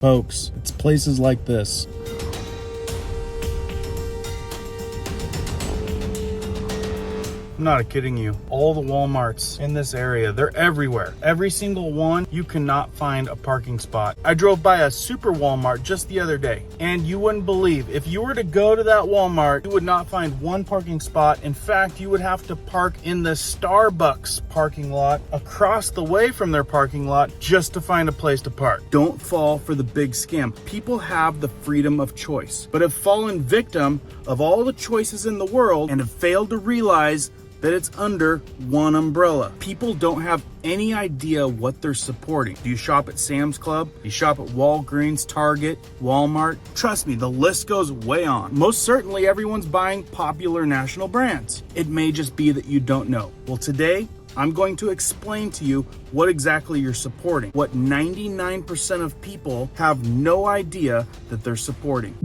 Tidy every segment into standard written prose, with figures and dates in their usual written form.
Folks, it's places like this. I'm not kidding you. All the Walmarts in this area, they're everywhere. Every single one, you cannot find a parking spot. I drove by a super Walmart just the other day, and you wouldn't believe, if you were to go to that Walmart, you would not find one parking spot. In fact, you would have to park in the Starbucks parking lot across the way from their parking lot just to find a place to park. Don't fall for the big scam. People have the freedom of choice, but have fallen victim of all the choices in the world and have failed to realize that it's under one umbrella. People don't have any idea what they're supporting. Do you shop at Sam's Club? Do you shop at Walgreens, Target, Walmart? Trust me, the list goes way on. Most certainly everyone's buying popular national brands. It may just be that you don't know. Well, today, I'm going to explain to you what exactly you're supporting, what 99% of people have no idea that they're supporting.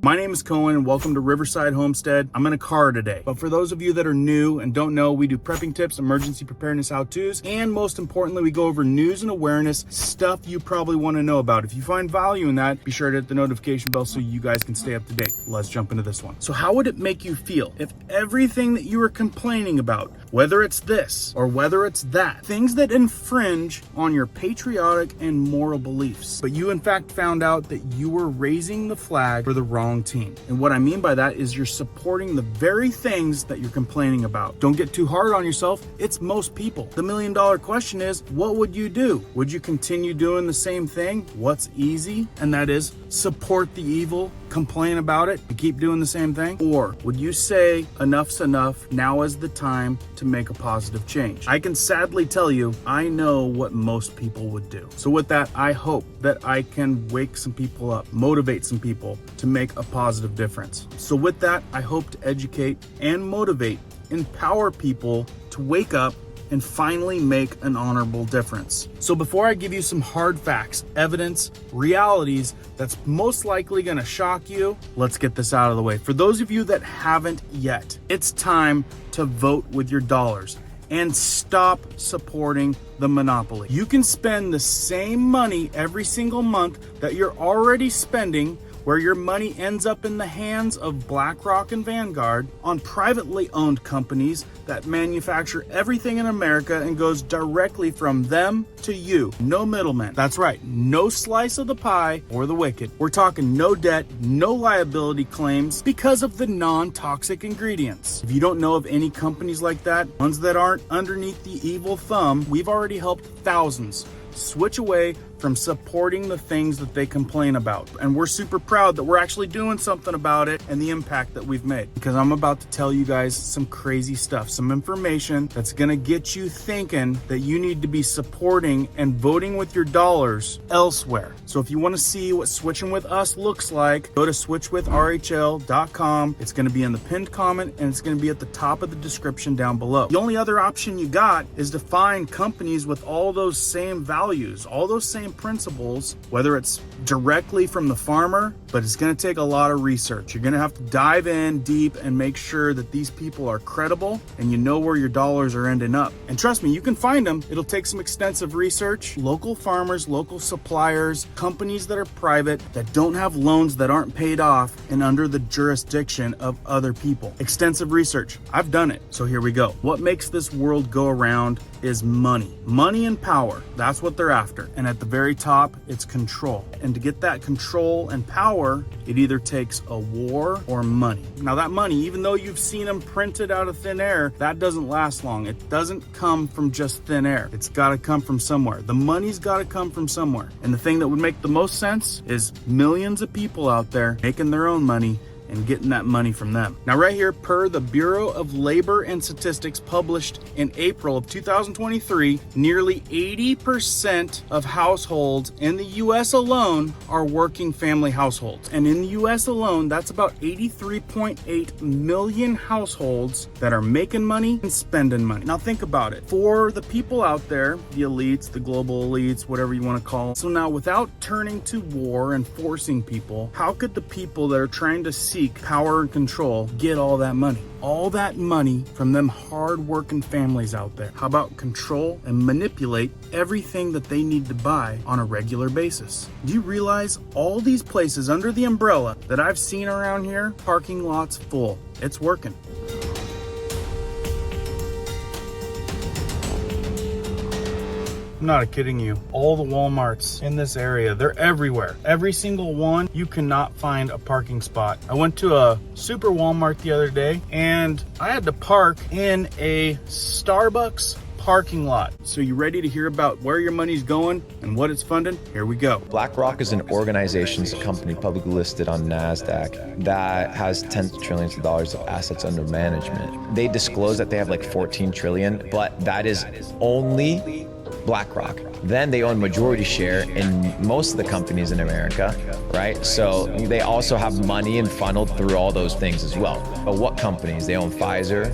My name is Cohen and welcome to Riverside Homestead. I'm in a car today, but for those of you that are new and don't know, we do prepping tips, emergency preparedness how-tos, and most importantly, we go over news and awareness, stuff you probably want to know about. If you find value in that, be sure to hit the notification bell so you guys can stay up to date. Let's jump into this one. So how would it make you feel if everything that you were complaining about, whether it's this or whether it's that, things that infringe on your patriotic and moral beliefs, but you in fact found out that you were raising the flag for the wrong team? And what I mean by that is you're supporting the very things that you're complaining about. Don't get too hard on yourself. It's most people. The $1 million question is, what would you do? Would you continue doing the same thing? What's easy? And that is support the evil, complain about it, and keep doing the same thing? Or would you say enough's enough, now is the time to make a positive change? I can sadly tell you, I know what most people would do. So with that, I hope that I can wake some people up, motivate some people to make a positive difference. So with that, I hope to educate and motivate, empower people to wake up and finally make an honorable difference. So before I give you some hard facts, evidence, realities that's most likely gonna shock you, let's get this out of the way. For those of you that haven't yet, it's time to vote with your dollars and stop supporting the monopoly. You can spend the same money every single month that you're already spending, where your money ends up in the hands of BlackRock and Vanguard, on privately owned companies that manufacture everything in America and goes directly from them to you. No middlemen. That's right, no slice of the pie or the wicked. We're talking no debt, no liability claims because of the non-toxic ingredients. If you don't know of any companies like that, ones that aren't underneath the evil thumb, we've already helped thousands switch away from supporting the things that they complain about. And we're super proud that we're actually doing something about it and the impact that we've made. Because I'm about to tell you guys some crazy stuff, some information that's gonna get you thinking that you need to be supporting and voting with your dollars elsewhere. So if you wanna see what switching with us looks like, go to switchwithrhl.com. It's gonna be in the pinned comment and it's gonna be at the top of the description down below. The only other option you got is to find companies with all those same values, all those same principles, whether it's directly from the farmer, but it's going to take a lot of research. You're going to have to dive in deep and make sure that these people are credible and you know where your dollars are ending up. And trust me, you can find them. It'll take some extensive research. Local farmers, local suppliers, companies that are private, that don't have loans that aren't paid off and under the jurisdiction of other people. Extensive research. I've done it. So here we go. What makes this world go around is money. Money and power. That's what they're after. And at the very top, it's control. And to get that control and power, it either takes a war or money. Now that money, even though you've seen them printed out of thin air, that doesn't last long. It doesn't come from just thin air. It's gotta come from somewhere. The money's gotta come from somewhere. And the thing that would make the most sense is millions of people out there making their own money and getting that money from them. Now right here, per the Bureau of Labor and Statistics published in April of 2023, nearly 80% of households in the US alone are working family households. And in the US alone, that's about 83.8 million households that are making money and spending money. Now think about it. For the people out there, the elites, the global elites, whatever you want to call them. So now without turning to war and forcing people, how could the people that are trying to see seek power and control get all that money? All that money from them hard-working families out there. How about control and manipulate everything that they need to buy on a regular basis? Do you realize all these places under the umbrella that I've seen around here, parking lots full? It's working. I'm not kidding you. All the Walmarts in this area, they're everywhere. Every single one, you cannot find a parking spot. I went to a super Walmart the other day and I had to park in a Starbucks parking lot. So you ready to hear about where your money's going and what it's funding? Here we go. BlackRock is an organization, it's a company publicly listed on NASDAQ that has tens of trillions of dollars of assets under management. They disclose that they have like 14 trillion, but that is only BlackRock. Then they own majority share in most of the companies in America, right? So they also have money and funneled through all those things as well. But what companies? They own Pfizer,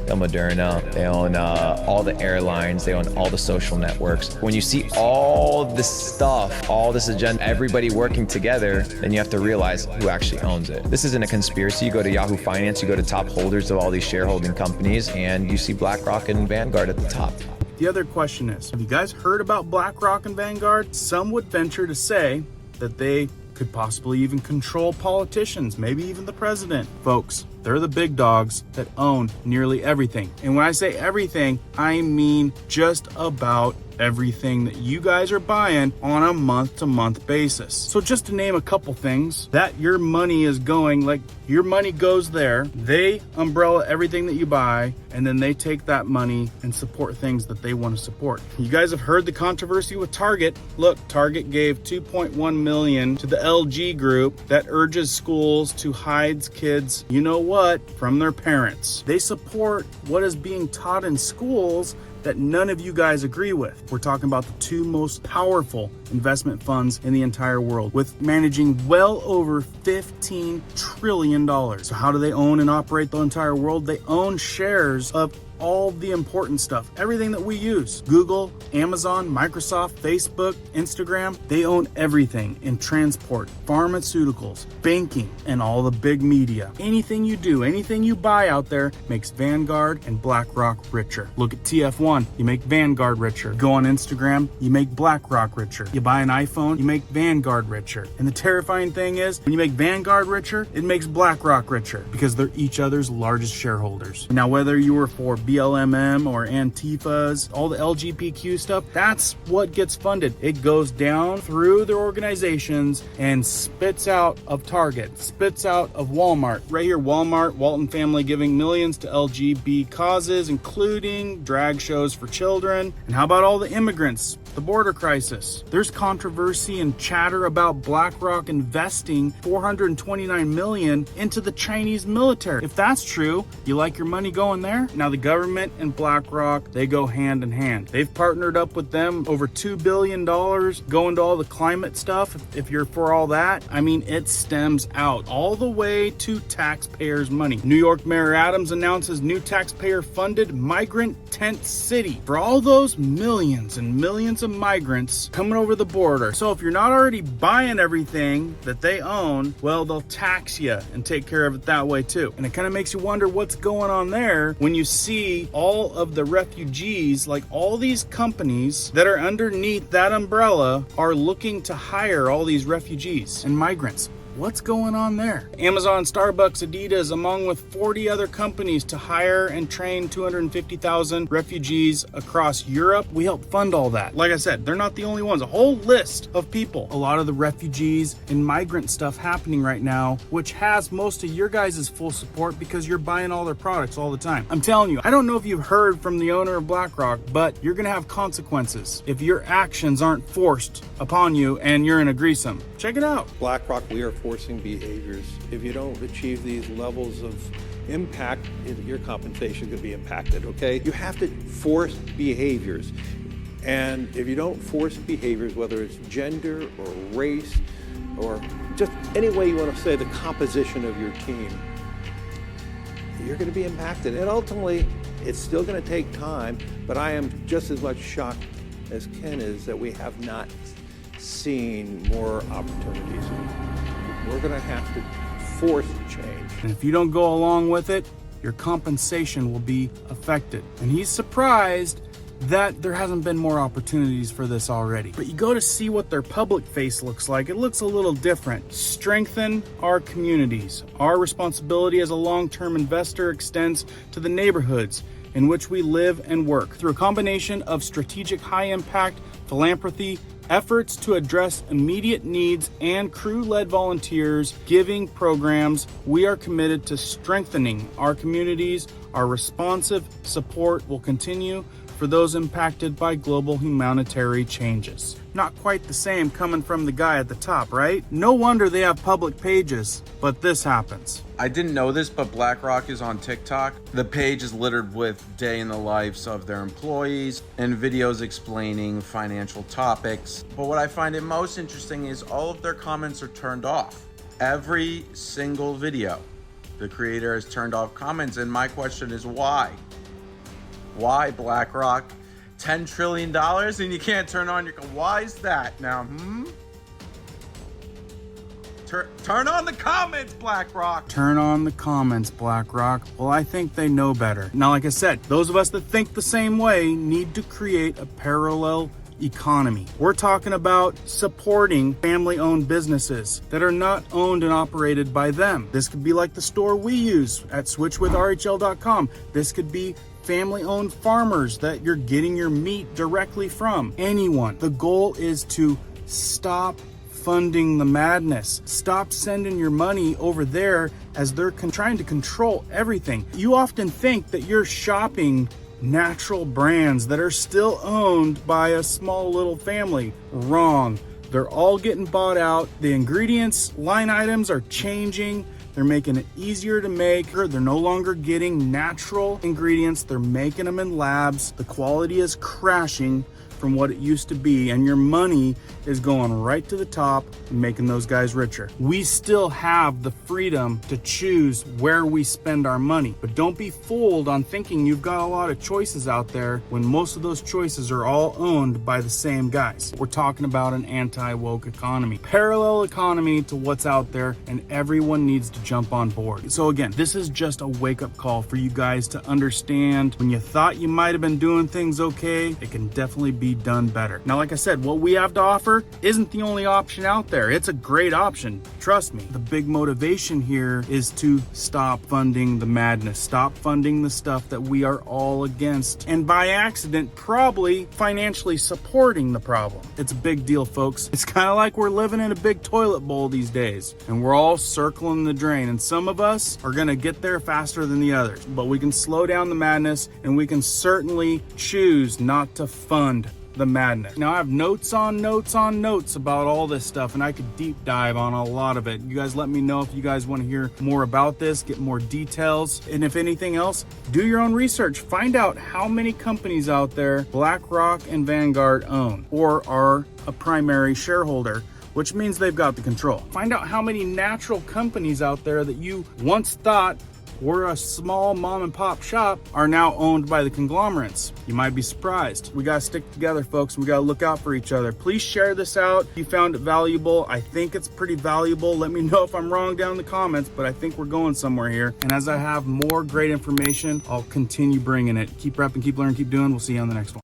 they own Moderna, they own all the airlines, they own all the social networks. When you see all this stuff, all this agenda, everybody working together, then you have to realize who actually owns it. This isn't a conspiracy. You go to Yahoo Finance, you go to top holders of all these shareholding companies, and you see BlackRock and Vanguard at the top. The other question is, have you guys heard about BlackRock and Vanguard? Some would venture to say that they could possibly even control politicians, maybe even the president. Folks, they're the big dogs that own nearly everything. And when I say everything, I mean just about everything that you guys are buying on a month-to-month basis. So just to name a couple things that your money is going, like your money goes there, they umbrella everything that you buy, and then they take that money and support things that they want to support. You guys have heard the controversy with Target. Look, Target gave $2.1 million to the LG group that urges schools to hide kids, you know what, from their parents. They support what is being taught in schools that none of you guys agree with. We're talking about the two most powerful investment funds in the entire world, with managing well over $15 trillion. So how do they own and operate the entire world? They own shares of all the important stuff, everything that we use. Google, Amazon, Microsoft, Facebook, Instagram, they own everything in transport, pharmaceuticals, banking, and all the big media. Anything you do, anything you buy out there makes Vanguard and BlackRock richer. Look at TF1, you make Vanguard richer. Go on Instagram, you make BlackRock richer. You buy an iPhone, you make Vanguard richer. And the terrifying thing is, when you make Vanguard richer, it makes BlackRock richer because they're each other's largest shareholders. Now, whether you were for BLM or Antifas, all the LGBTQ stuff, that's what gets funded. It goes down through their organizations and spits out of Target, spits out of Walmart. Right here, Walmart, Walton family giving millions to LGBT causes, including drag shows for children. And how about all the immigrants? The border crisis. There's controversy and chatter about BlackRock investing $429 million into the Chinese military. If that's true, you like your money going there? Now the government and BlackRock, they go hand in hand. They've partnered up with them over $2 billion going to all the climate stuff. If you're for all that, I mean, it stems out all the way to taxpayers' money. New York Mayor Adams announces new taxpayer-funded migrant tent city for all those millions and millions of migrants coming over the border. So if you're not already buying everything that they own, well, they'll tax you and take care of it that way too. And it kind of makes you wonder what's going on there when you see all of the refugees, like all these companies that are underneath that umbrella are looking to hire all these refugees and migrants. What's going on there? Amazon, Starbucks, Adidas, among with 40 other companies to hire and train 250,000 refugees across Europe. We help fund all that. Like I said, they're not the only ones. A whole list of people. A lot of the refugees and migrant stuff happening right now, which has most of your guys' full support because you're buying all their products all the time. I'm telling you, I don't know if you've heard from the owner of BlackRock, but you're gonna have consequences if your actions aren't forced upon you and you're in a threesome. Check it out. BlackRock, we are forcing behaviors. If you don't achieve these levels of impact, your compensation could be impacted, okay? You have to force behaviors. And if you don't force behaviors, whether it's gender or race or just any way you want to say the composition of your team, you're going to be impacted. And ultimately, it's still going to take time, but I am just as much shocked as Ken is that we have not seen more opportunities. We're going to have to force change. And if you don't go along with it, your compensation will be affected. And he's surprised that there hasn't been more opportunities for this already. But you go to see what their public face looks like, it looks a little different. Strengthen our communities. Our responsibility as a long-term investor extends to the neighborhoods in which we live and work. Through a combination of strategic high-impact philanthropy, efforts to address immediate needs, and crew-led volunteers giving programs, we are committed to strengthening our communities. Our responsive support will continue for those impacted by global humanitarian changes. Not quite the same coming from the guy at the top, right? No wonder they have public pages, but this happens. I didn't know this, but BlackRock is on TikTok. The page is littered with day in the lives of their employees and videos explaining financial topics. But what I find it most interesting is all of their comments are turned off. Every single video, the creator has turned off comments, and my question is why? Why, BlackRock? $10 trillion and you can't turn on your... Why is that now? Turn on the comments, BlackRock. Turn on the comments, BlackRock. Well, I think they know better. Now, like I said, those of us that think the same way need to create a parallel economy. We're talking about supporting family-owned businesses that are not owned and operated by them. This could be like the store we use at switchwithrhl.com. This could be family-owned farmers that you're getting your meat directly from. Anyone. The goal is to stop funding the madness. Stop sending your money over there as they're trying to control everything. You often think that you're shopping natural brands that are still owned by a small little family. Wrong. They're all getting bought out. The ingredients, line items are changing. They're making it easier to make. They're no longer getting natural ingredients. They're making them in labs. The quality is crashing from what it used to be, and your money is going right to the top and making those guys richer. We still have the freedom to choose where we spend our money, but don't be fooled on thinking you've got a lot of choices out there when most of those choices are all owned by the same guys. We're talking about an anti-woke economy, parallel economy to what's out there, and everyone needs to jump on board. So again, this is just a wake-up call for you guys to understand when you thought you might have been doing things okay, it can definitely be done better. Now, like I said, what we have to offer isn't the only option out there. It's a great option. Trust me. The big motivation here is to stop funding the madness, stop funding the stuff that we are all against, and by accident, probably financially supporting the problem. It's a big deal, folks. It's kind of like we're living in a big toilet bowl these days, and we're all circling the drain, and some of us are gonna get there faster than the others, but we can slow down the madness, and we can certainly choose not to fund the madness. Now, I have notes on notes on notes about all this stuff, and I could deep dive on a lot of it. You guys let me know if you guys want to hear more about this, get more details, and if anything else, do your own research. Find out how many companies out there BlackRock and Vanguard own or are a primary shareholder, which means they've got the control. Find out how many natural companies out there that you once thought were a small mom and pop shop are now owned by the conglomerates. You might be surprised. We gotta stick together, folks. We gotta look out for each other. Please share this out if you found it valuable. I think it's pretty valuable. Let me know if I'm wrong down in the comments, but I think we're going somewhere here. And as I have more great information, I'll continue bringing it. Keep repping, keep learning, keep doing. We'll see you on the next one.